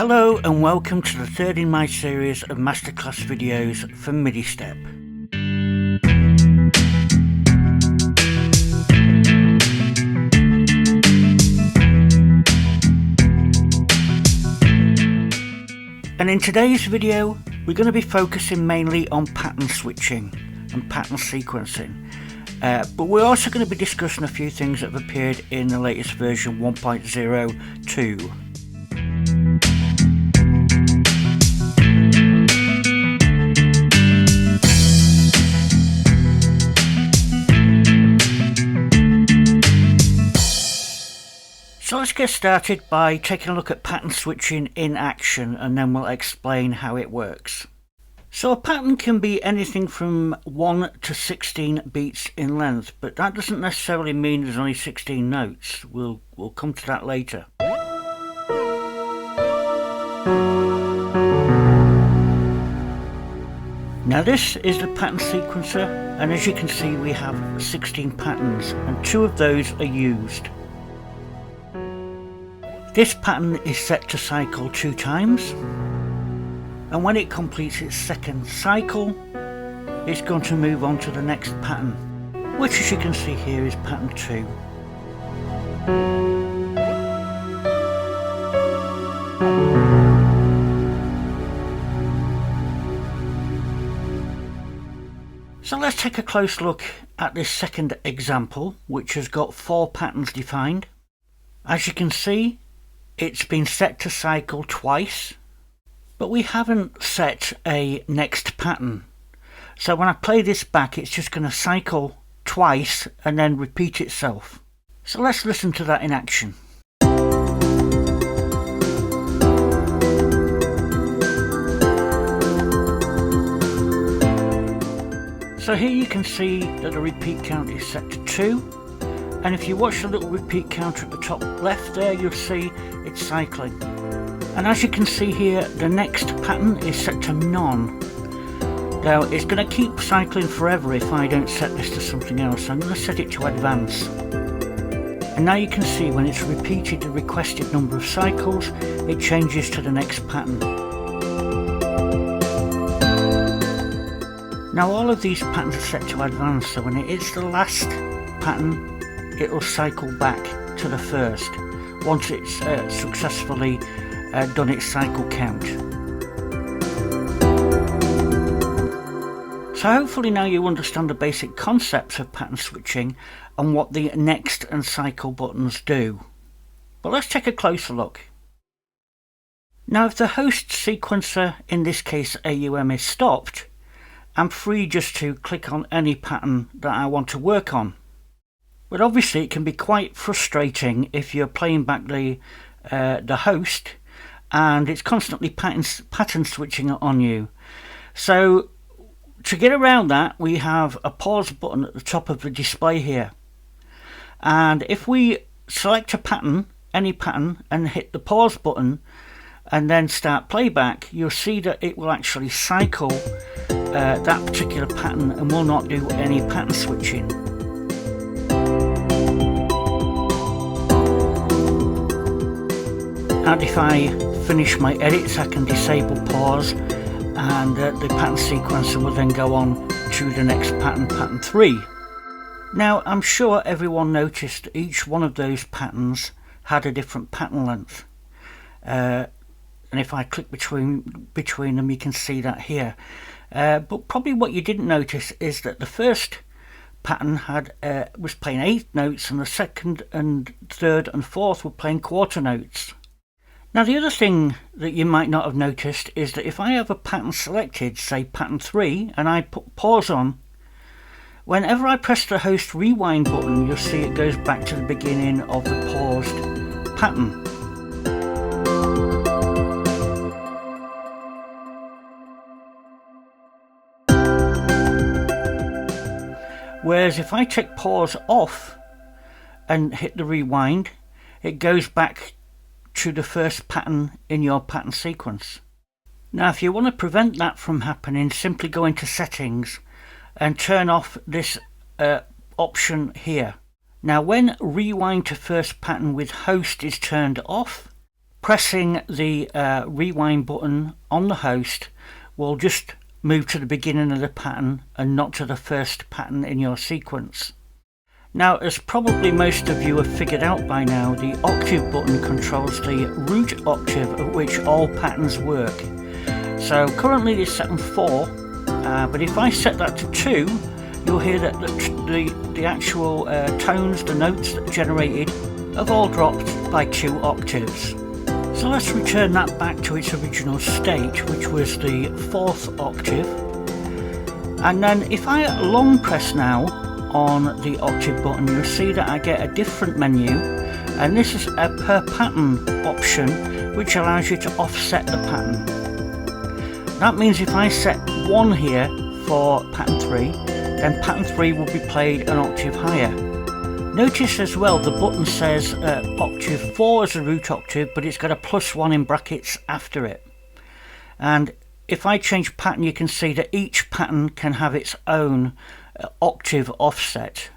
Hello and welcome to the third in my series of Masterclass videos for MidiStep. And in today's video we're going to be focusing mainly on pattern switching and pattern sequencing. But we're also going to be discussing a few things that have appeared in the latest version 1.02. So let's get started by taking a look at pattern switching in action, and then we'll explain how it works. So a pattern can be anything from 1 to 16 beats in length, but that doesn't necessarily mean there's only 16 notes. We'll come to that later. Now this is the pattern sequencer, and as you can see we have 16 patterns and 2 of those are used. This pattern is set to cycle 2 times, and when it completes its second cycle it's going to move on to the next pattern, which as you can see here is pattern 2. So let's take a close look at this second example, which has got 4 patterns defined. As you can see, it's been set to cycle twice, but we haven't set a next pattern. So when I play this back, it's just going to cycle twice and then repeat itself. So let's listen to that in action. So here you can see that the repeat count is set to 2. And if you watch the little repeat counter at the top left there, you'll see it's cycling. And as you can see here, the next pattern is set to none. Now it's going to keep cycling forever if I don't set this to something else. I'm going to set it to advance. And now you can see when it's repeated the requested number of cycles, it changes to the next pattern. Now all of these patterns are set to advance, so when it hits the last pattern, it will cycle back to the first once it's successfully done its cycle count. So hopefully now you understand the basic concepts of pattern switching and what the next and cycle buttons do. But let's take a closer look. Now if the host sequencer, in this case AUM, is stopped, I'm free just to click on any pattern that I want to work on. But obviously it can be quite frustrating if you're playing back the host and it's constantly pattern switching on you. So to get around that, we have a pause button at the top of the display here. And if we select a pattern, any pattern, and hit the pause button and then start playback, you'll see that it will actually cycle that particular pattern and will not do any pattern switching. And if I finish my edits, I can disable pause, and the pattern sequencer will then go on to the next pattern, pattern 3. Now I'm sure everyone noticed each one of those patterns had a different pattern length, and if I click between them you can see that here. But probably what you didn't notice is that the first pattern was playing 8 notes, and the second and third and fourth were playing quarter notes. Now the other thing that you might not have noticed is that if I have a pattern selected, say pattern 3, and I put pause on, whenever I press the host rewind button, you'll see it goes back to the beginning of the paused pattern. Whereas if I take pause off and hit the rewind, it goes back to the first pattern in your pattern sequence. Now if you want to prevent that from happening, simply go into settings and turn off this option here. Now when rewind to first pattern with host is turned off, pressing the rewind button on the host will just move to the beginning of the pattern and not to the first pattern in your sequence. Now, as probably most of you have figured out by now, the octave button controls the root octave at which all patterns work. So currently it's set on 4, but if I set that to 2, you'll hear that the actual tones, the notes that are generated, have all dropped by 2 octaves. So let's return that back to its original state, which was the 4th octave. And then if I long press now on the octave button, you'll see that I get a different menu, and this is a per pattern option which allows you to offset the pattern. That means if I set 1 here for pattern 3, then pattern 3 will be played an octave higher. Notice as well the button says octave 4 as a root octave, but it's got a +1 in brackets after it. And if I change pattern, you can see that each pattern can have its own octave offset.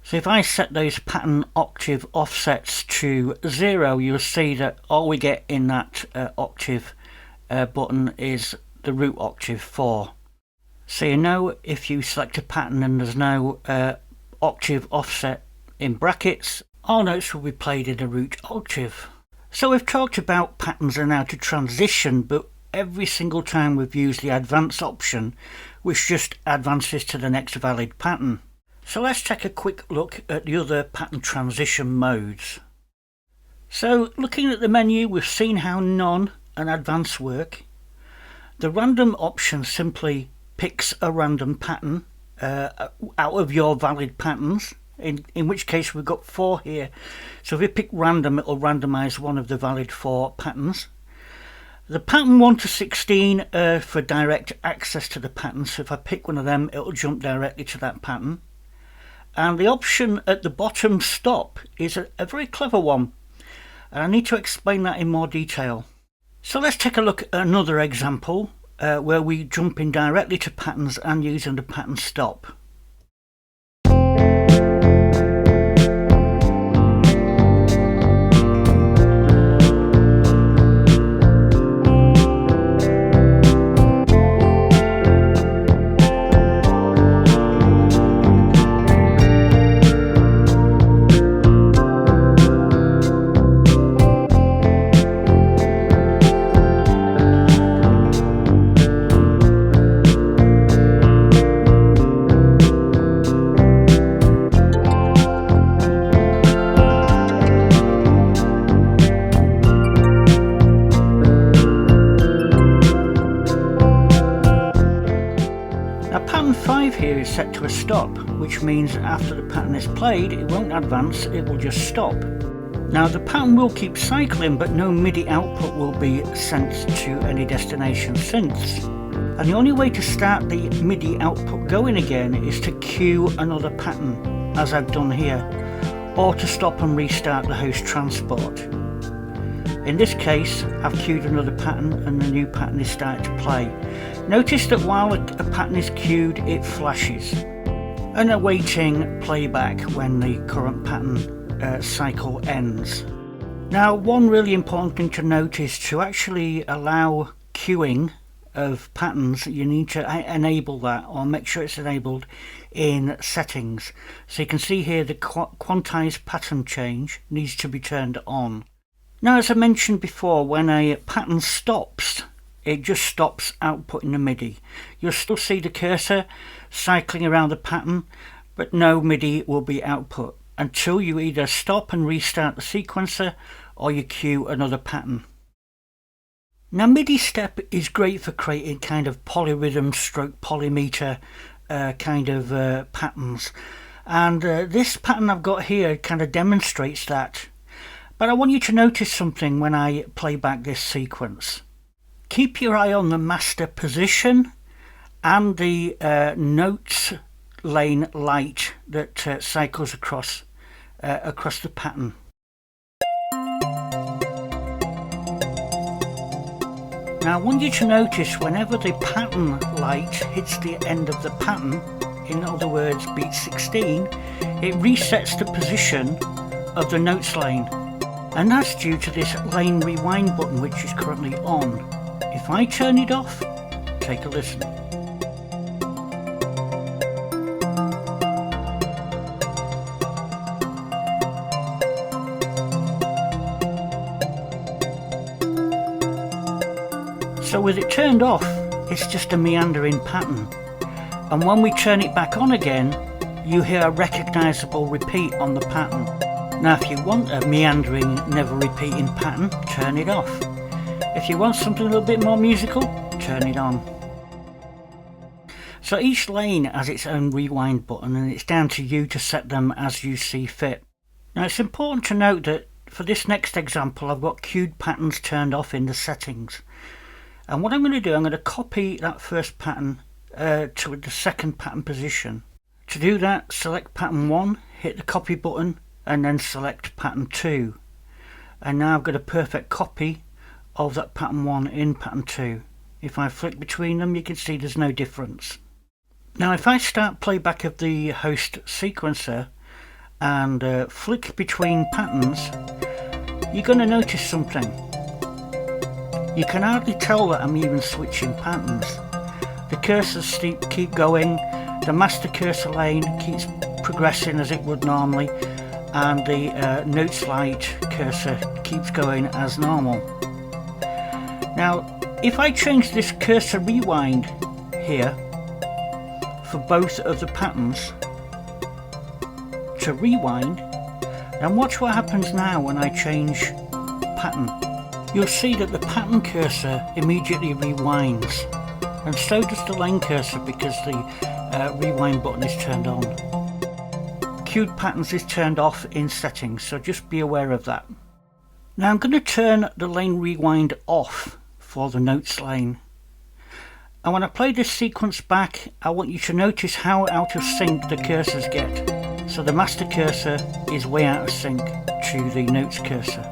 So if I set those pattern octave offsets to 0, you'll see that all we get in that octave button is the root octave 4. So you know, if you select a pattern and there's no octave offset in brackets, all notes will be played in a root octave. So we've talked about patterns and how to transition, but every single time we've used the advance option, which just advances to the next valid pattern. So let's take a quick look at the other pattern transition modes. So looking at the menu, we've seen how none and advance work. The random option simply picks a random pattern out of your valid patterns, in which case we've got 4 here. So if we pick random, it will randomize one of the valid 4 patterns. The pattern 1 to 16 for direct access to the pattern, so if I pick one of them, it will jump directly to that pattern. And the option at the bottom, stop, is a very clever one, and I need to explain that in more detail. So let's take a look at another example where we jump in directly to patterns and using the pattern stop. Pattern 5 here is set to a stop, which means after the pattern is played, it won't advance, it will just stop. Now the pattern will keep cycling, but no MIDI output will be sent to any destination synths. And the only way to start the MIDI output going again is to cue another pattern, as I've done here, or to stop and restart the host transport. In this case, I've cued another pattern and the new pattern is starting to play. Notice that while a pattern is cued, it flashes, and awaiting playback when the current pattern cycle ends. Now, one really important thing to note is to actually allow queuing of patterns, you need to enable that, or make sure it's enabled in settings. So you can see here the quantized pattern change needs to be turned on. Now, as I mentioned before, when a pattern stops, it just stops outputting the MIDI. You'll still see the cursor cycling around the pattern, but no MIDI will be output until you either stop and restart the sequencer or you cue another pattern. Now, MidiStep is great for creating kind of polyrhythm stroke polymeter kind of patterns, and this pattern I've got here kind of demonstrates that. But I want you to notice something when I play back this sequence. Keep your eye on the master position and the notes lane light that cycles across the pattern. Now I want you to notice whenever the pattern light hits the end of the pattern, in other words beat 16, it resets the position of the notes lane. and that's due to this lane rewind button which is currently on. If I turn it off, take a listen. So with it turned off, it's just a meandering pattern, and when we turn it back on again, you hear a recognisable repeat on the pattern. Now if you want a meandering, never repeating pattern, turn it off. If you want something a little bit more musical, turn it on. So each lane has its own rewind button, and it's down to you to set them as you see fit. Now it's important to note that for this next example I've got queued patterns turned off in the settings. And what I'm going to do, I'm going to copy that first pattern to the second pattern position. To do that, select pattern 1, hit the copy button, and then select pattern 2. And now I've got a perfect copy of that pattern 1 in pattern 2. If I flick between them, you can see there's no difference. Now if I start playback of the host sequencer and flick between patterns, you're going to notice something. You can hardly tell that I'm even switching patterns. The cursors keep going, the master cursor lane keeps progressing as it would normally, and the note slide cursor keeps going as normal. Now if I change this cursor rewind here for both of the patterns to rewind, and watch what happens now when I change pattern. You'll see that the pattern cursor immediately rewinds, and so does the lane cursor because the rewind button is turned on. Queued patterns is turned off in settings, so just be aware of that. Now I'm going to turn the lane rewind off for the notes lane, and when I play this sequence back, I want you to notice how out of sync the cursors get. So the master cursor is way out of sync to the notes cursor.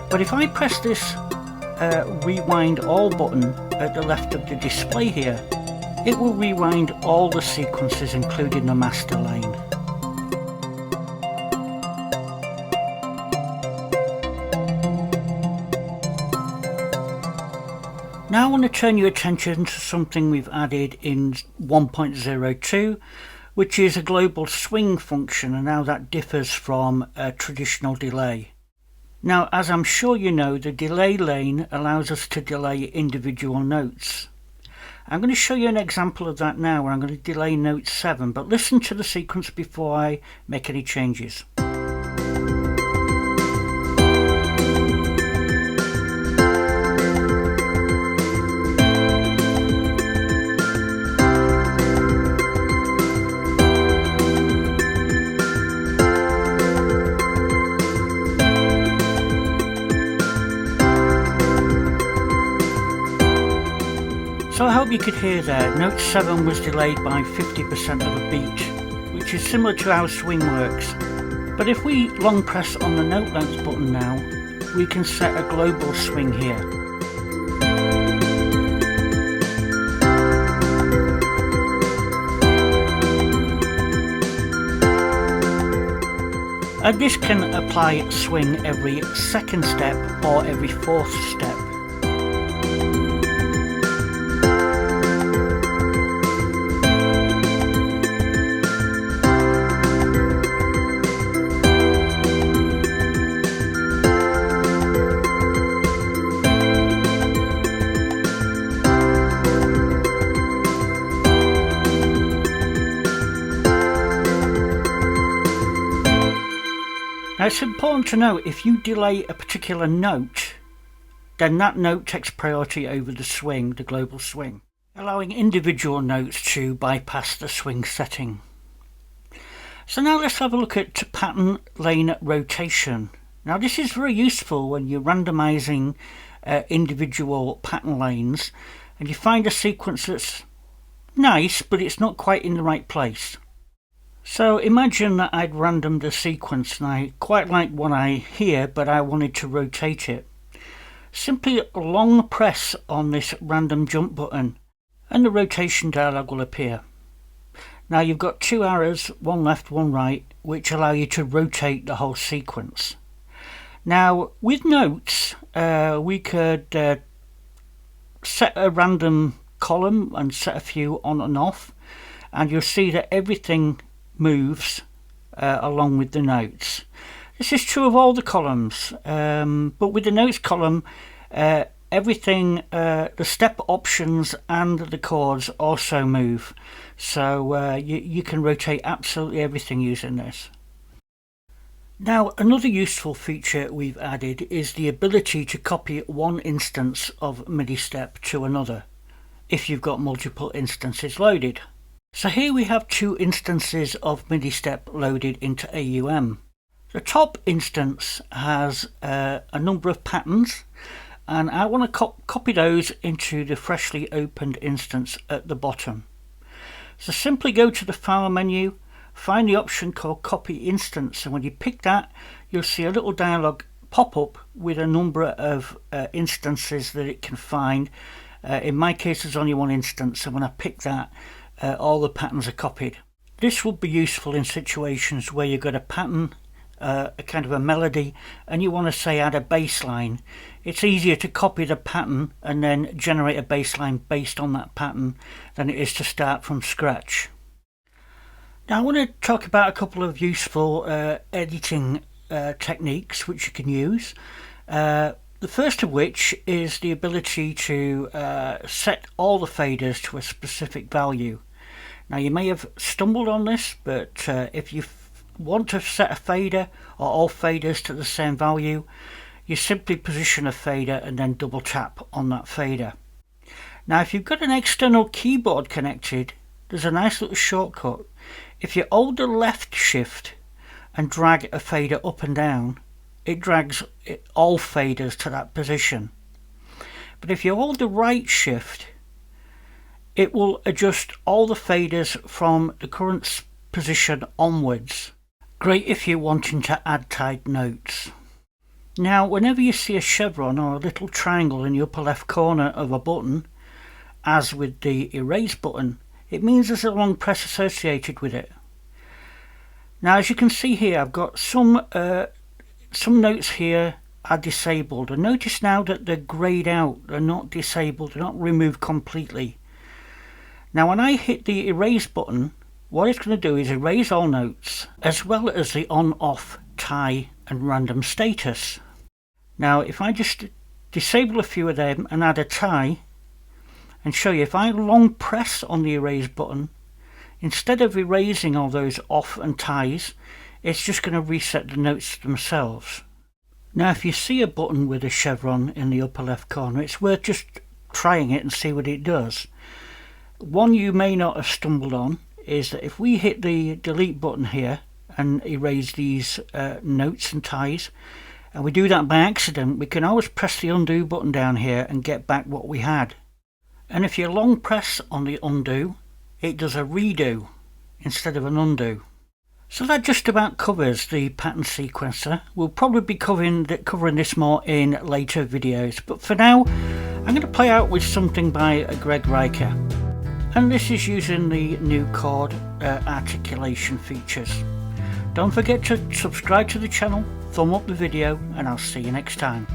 But if I press this rewind all button at the left of the display here, it will rewind all the sequences including the master lane. Now I want to turn your attention to something we've added in 1.02, which is a global swing function, and how that differs from a traditional delay. Now, as I'm sure you know, the delay lane allows us to delay individual notes. I'm going to show you an example of that now, where I'm going to delay note 7, but listen to the sequence before I make any changes. So I hope you could hear there, note 7 was delayed by 50% of a beat, which is similar to how swing works. But if we long press on the note length button now, we can set a global swing here. And this can apply swing every second step or every fourth step. Now it's important to note, if you delay a particular note, then that note takes priority over the swing, the global swing, allowing individual notes to bypass the swing setting. So now let's have a look at pattern lane rotation. Now this is very useful when you're randomizing individual pattern lanes and you find a sequence that's nice but it's not quite in the right place. So imagine that I'd randomed a sequence and I quite like what I hear, but I wanted to rotate it. Simply long press on this random jump button and the rotation dialog will appear. Now you've got two arrows, one left, one right, which allow you to rotate the whole sequence. Now with notes, we could set a random column and set a few on and off, and you'll see that everything moves along with the notes. This is true of all the columns, but with the notes column, everything, the step options and the chords also move, so you can rotate absolutely everything using this. Now another useful feature we've added is the ability to copy one instance of MidiStep to another if you've got multiple instances loaded. So here we have two instances of MidiStep loaded into AUM. The top instance has a number of patterns, and I want to copy those into the freshly opened instance at the bottom. So simply go to the File menu, find the option called Copy Instance, and when you pick that, you'll see a little dialog pop up with a number of instances that it can find. In my case, there's only one instance, and when I pick that, all the patterns are copied. This will be useful in situations where you've got a pattern, a kind of a melody, and you want to say add a bass line. It's easier to copy the pattern and then generate a bass line based on that pattern than it is to start from scratch. Now I want to talk about a couple of useful editing techniques which you can use. The first of which is the ability to set all the faders to a specific value. Now you may have stumbled on this, but if you want to set a fader or all faders to the same value, you simply position a fader and then double tap on that fader. Now if you've got an external keyboard connected, there's a nice little shortcut. If you hold the left shift and drag a fader up and down, it drags all faders to that position. But if you hold the right shift, it will adjust all the faders from the current position onwards. Great if you're wanting to add tied notes. Now whenever you see a chevron or a little triangle in the upper left corner of a button, as with the erase button, it means there's a long press associated with it. Now as you can see here, I've got some notes here are disabled, and notice now that they're greyed out, they're not disabled, they're not removed completely. Now when I hit the erase button, what it's going to do is erase all notes as well as the on, off, tie and random status. Now if I just disable a few of them and add a tie and show you, if I long press on the erase button, instead of erasing all those off and ties, it's just going to reset the notes themselves. Now if you see a button with a chevron in the upper left corner, it's worth just trying it and see what it does. One you may not have stumbled on is that if we hit the delete button here and erase these notes and ties, and we do that by accident, we can always press the undo button down here and get back what we had. And if you long press on the undo, it does a redo instead of an undo. So that just about covers the pattern sequencer. We'll probably be covering this more in later videos, but for now I'm going to play out with something by Greg Riker, and this is using the new chord articulation features. Don't forget to subscribe to the channel, thumb up the video, and I'll see you next time.